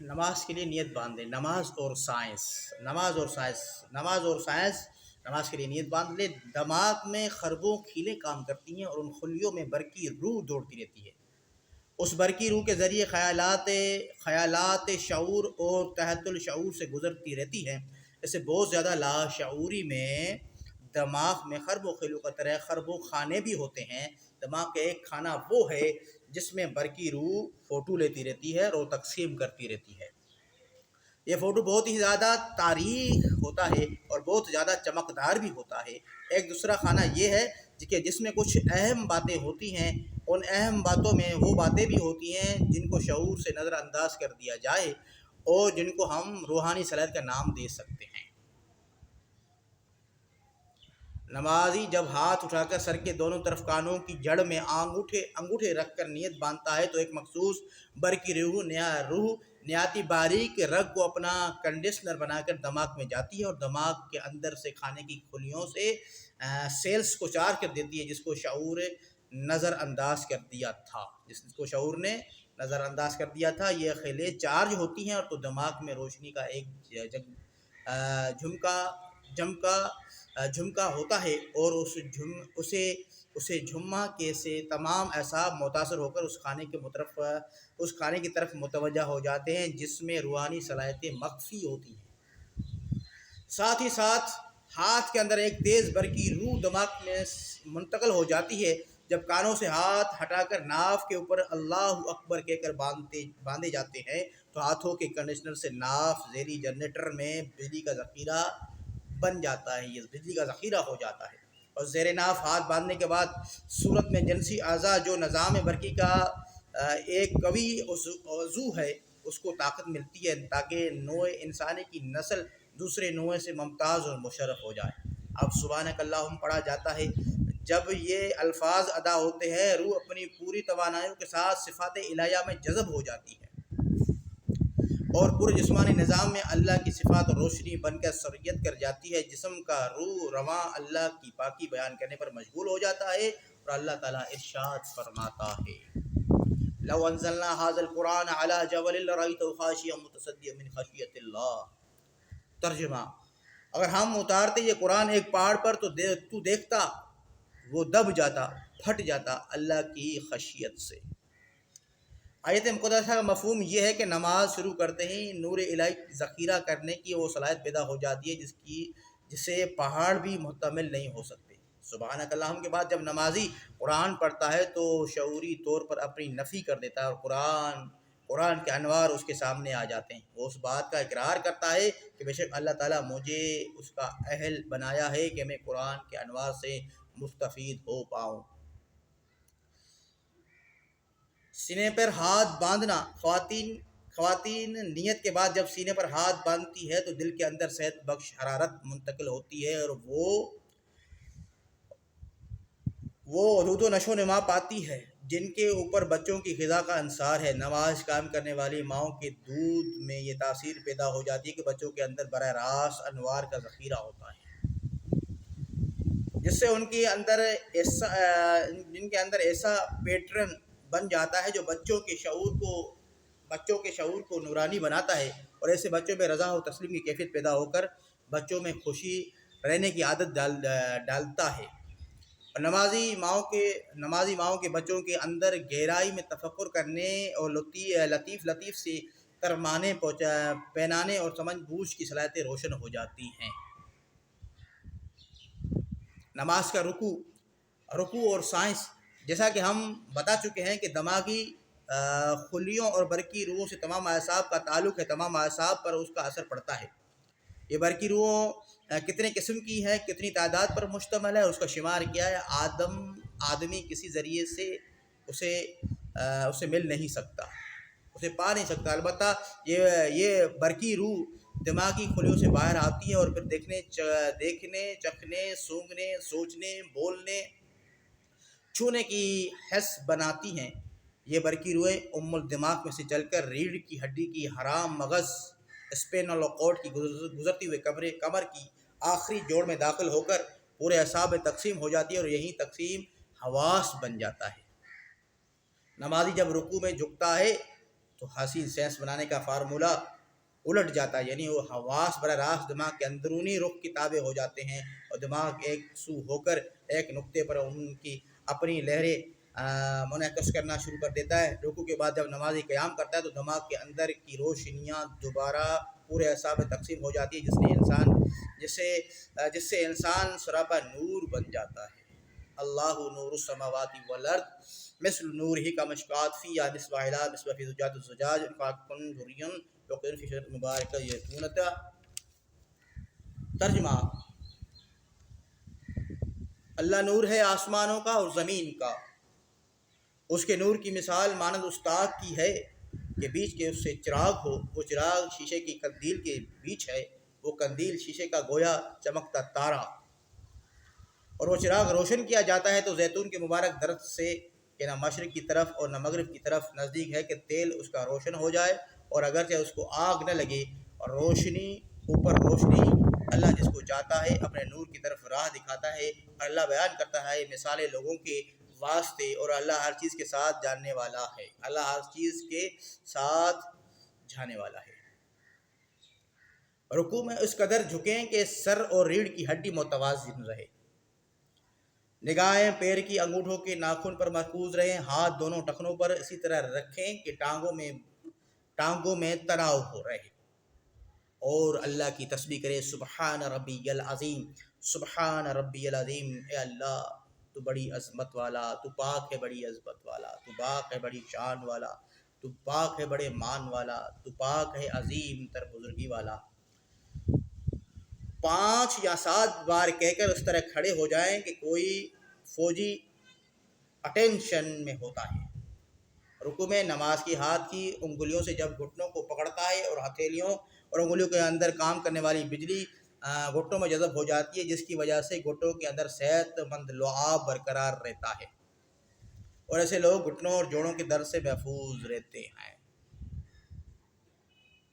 نماز کے لیے نیت باندھ لیں۔ نماز اور سائنس، نماز اور سائنس، نماز اور سائنس۔ نماز کے لیے نیت باندھ لیں۔ دماغ میں خربوں کھیلیں کام کرتی ہیں اور ان خلیوں میں برقی روح دوڑتی رہتی ہے۔ اس برقی روح کے ذریعے خیالات شعور اور تحت الشعور سے گزرتی رہتی ہیں۔ اسے بہت زیادہ لاشعوری میں دماغ میں خرب و خیلوں کا طرح خرب و خانے بھی ہوتے ہیں۔ دماغ کا ایک کھانا وہ ہے جس میں برقی روح فوٹو لیتی رہتی ہے اور تقسیم کرتی رہتی ہے۔ یہ فوٹو بہت ہی زیادہ تاریخ ہوتا ہے اور بہت زیادہ چمکدار بھی ہوتا ہے۔ ایک دوسرا خانہ یہ ہے کہ جس میں کچھ اہم باتیں ہوتی ہیں۔ ان اہم باتوں میں وہ باتیں بھی ہوتی ہیں جن کو شعور سے نظر انداز کر دیا جائے اور جن کو ہم روحانی صلاحیت کا نام دے سکتے ہیں۔ نمازی جب ہاتھ اٹھا کر سر کے دونوں طرف کانوں کی جڑ میں انگوٹھے رکھ کر نیت باندھتا ہے تو ایک مخصوص برقی روح نہایت باریک رگ کو اپنا کنڈیشنر بنا کر دماغ میں جاتی ہے اور دماغ کے اندر سے کھانے کی خلیوں سے سیلز کو چار کر دیتی ہے جس کو شعور نظر انداز کر دیا تھا۔ یہ خیلیں چارج ہوتی ہیں اور تو دماغ میں روشنی کا ایک جھمکا ہوتا ہے اور اسے جھما کے سے تمام اعصاب متاثر ہو کر اس کھانے کی طرف متوجہ ہو جاتے ہیں جس میں روحانی صلاحیتیں مخفی ہوتی ہیں۔ ساتھ ہی ساتھ ہاتھ کے اندر ایک تیز برقی روح دماغ میں منتقل ہو جاتی ہے۔ جب کانوں سے ہاتھ ہٹا کر ناف کے اوپر اللہ اکبر کہہ کر باندھے جاتے ہیں تو ہاتھوں کے کنڈیشنر سے ناف ذیلی جنریٹر میں بجلی کا ذخیرہ بن جاتا ہے۔ یہ بجلی کا ذخیرہ ہو جاتا ہے اور زیر ناف ہاتھ باندھنے کے بعد صورت میں جنسی اعضاء جو نظام برقی کا ایک قوی عضو ہے اس کو طاقت ملتی ہے تاکہ نوع انسانی کی نسل دوسرے نوع سے ممتاز اور مشرف ہو جائے۔ اب سبحانک اللہم پڑھا جاتا ہے۔ جب یہ الفاظ ادا ہوتے ہیں روح اپنی پوری توانائیوں کے ساتھ صفات الہیہ میں جذب ہو جاتی ہے اور پورے جسمانی نظام میں اللہ کی صفات اور روشنی بن کر سرایت کر جاتی ہے۔ جسم کا روح رواں اللہ کی پاکی بیان کرنے پر مشغول ہو جاتا ہے اور اللہ تعالیٰ ارشاد فرماتا ہے لو انزلنا هذا القرآن على جبل لرأيته خاشعا متصدعا من خشیۃ اللہ۔ ترجمہ: اگر ہم اتارتے یہ قرآن ایک پہاڑ پر تو دیکھتا وہ دب جاتا، پھٹ جاتا اللہ کی خشیت سے۔ آیت مقدسہ کا مفہوم یہ ہے کہ نماز شروع کرتے ہی نور الہی ذخیرہ کرنے کی وہ صلاحیت پیدا ہو جاتی ہے جسے پہاڑ بھی محتمل نہیں ہو سکتے۔ سبحانک اللہم کے بعد جب نمازی قرآن پڑھتا ہے تو شعوری طور پر اپنی نفی کر دیتا ہے اور قرآن کے انوار اس کے سامنے آ جاتے ہیں۔ وہ اس بات کا اقرار کرتا ہے کہ بے شک اللہ تعالیٰ مجھے اس کا اہل بنایا ہے کہ میں قرآن کے انوار سے مستفید ہو پاؤں۔ سینے پر ہاتھ باندھنا۔ خواتین نیت کے بعد جب سینے پر ہاتھ باندھتی ہے تو دل کے اندر صحت بخش حرارت منتقل ہوتی ہے اور وہ حدود و نشو و نما پاتی ہے جن کے اوپر بچوں کی غذا کا انحصار ہے۔ نماز قائم کرنے والی ماؤں کے دودھ میں یہ تاثیر پیدا ہو جاتی ہے کہ بچوں کے اندر براہ راست انوار کا ذخیرہ ہوتا ہے جس سے ان کے اندر ایسا پیٹرن بن جاتا ہے جو بچوں کے شعور کو نورانی بناتا ہے اور ایسے بچوں میں رضا و تسلیم کی کیفیت پیدا ہو کر بچوں میں خوشی رہنے کی عادت ڈالتا ہے۔ نمازی ماؤں کے بچوں کے اندر گہرائی میں تفکر کرنے اور لطیف سے ترمانے پہنانے اور سمجھ بوجھ کی صلاحیتیں روشن ہو جاتی ہیں۔ نماز کا رکوع اور سائنس۔ جیسا کہ ہم بتا چکے ہیں کہ دماغی خلیوں اور برقی روحوں سے تمام اعصاب کا تعلق ہے۔ تمام اعصاب پر اس کا اثر پڑتا ہے۔ یہ برقی روح کتنے قسم کی ہے، کتنی تعداد پر مشتمل ہے، اس کا شمار کیا ہے۔ آدمی کسی ذریعے سے اسے مل نہیں سکتا، اسے پا نہیں سکتا۔ البتہ یہ برقی روح دماغی خلیوں سے باہر آتی ہے اور پھر دیکھنے، چکھنے، سونگھنے، سوچنے، بولنے، چھونے کی حس بناتی ہیں۔ یہ برقی روحیں الدماغ میں سے چل کر ریڑھ کی ہڈی کی حرام مغز اسپینل کارڈ کی گزرتی ہوئے کمر کی آخری جوڑ میں داخل ہو کر پورے اعصاب میں تقسیم ہو جاتی ہے اور یہی تقسیم حواس بن جاتا ہے۔ نمازی جب رکوع میں جھکتا ہے تو حسین سینس بنانے کا فارمولہ الٹ جاتا ہے، یعنی وہ حواس براہ راست دماغ کے اندرونی رخ کی تابع ہو جاتے ہیں اور دماغ ایک سو ہو کر ایک نقطے پر ان کی اپنی لہریں منعکس کرنا شروع کر دیتا ہے۔ رکوع کے بعد جب نمازی قیام کرتا ہے تو دماغ کے اندر کی روشنیاں دوبارہ پورے اعصاب میں تقسیم ہو جاتی ہے، جس سے انسان سراپا نور بن جاتا ہے۔ اللہ نور السماوات والارض مثل نورہ کمشکات فیہا مصباح مصباح فی زجاجۃ الزجاج کن درین یوقدون فی شجرۃ مبارکۃ یزیتونۃ۔ ترجمہ: اللہ نور ہے آسمانوں کا اور زمین کا، اس کے نور کی مثال مانند اس تاک کی ہے کہ بیچ کے اس سے چراغ ہو، وہ چراغ شیشے کی قندیل کے بیچ ہے، وہ قندیل شیشے کا گویا چمکتا تارا، اور وہ چراغ روشن کیا جاتا ہے تو زیتون کے مبارک درخت سے کہ نہ مشرق کی طرف اور نہ مغرب کی طرف نزدیک ہے کہ تیل اس کا روشن ہو جائے، اور اگرچہ اس کو آگ نہ لگے، اور روشنی اوپر روشنی، اللہ جس کو چاہتا ہے اپنے نور کی طرف راہ دکھاتا ہے۔ اللہ بیان کرتا ہے مثالیں لوگوں کے واسطے، اور اللہ ہر چیز کے ساتھ جاننے والا ہے۔ اللہ ہر چیز کے ساتھ جانے والا ہے۔ رکوع میں اس قدر جھکیں کہ سر اور ریڑھ کی ہڈی متوازن رہے، نگاہیں پیر کی انگوٹھوں کے ناخن پر مرکوز رہیں، ہاتھ دونوں ٹخنوں پر اسی طرح رکھیں کہ ٹانگوں میں تناؤ ہو رہے، اور اللہ کی تسبیح کرے، سبحان ربی العظیم، سبحان ربی العظیم۔ اے اللہ تو بڑی عظمت والا، تو پاک ہے بڑی عظمت والا، تو پاک ہے بڑی شان والا، تو پاک ہے بڑے مان والا، تو پاک ہے عظیم تر بزرگی والا۔ 5 یا 7 بار کہہ کر اس طرح کھڑے ہو جائیں کہ کوئی فوجی اٹینشن میں ہوتا ہے۔ رکوع میں نماز کی ہاتھ کی انگلیوں سے جب گھٹنوں کو پکڑتا ہے اور ہتھیلیوں اور انگلیوں کے اندر کام کرنے والی بجلی گھٹنوں میں جذب ہو جاتی ہے، جس کی وجہ سے گھٹنوں کے اندر صحت مند لعاب برقرار رہتا ہے، اور ایسے لوگ گھٹنوں اور جوڑوں کے درد سے محفوظ رہتے ہیں۔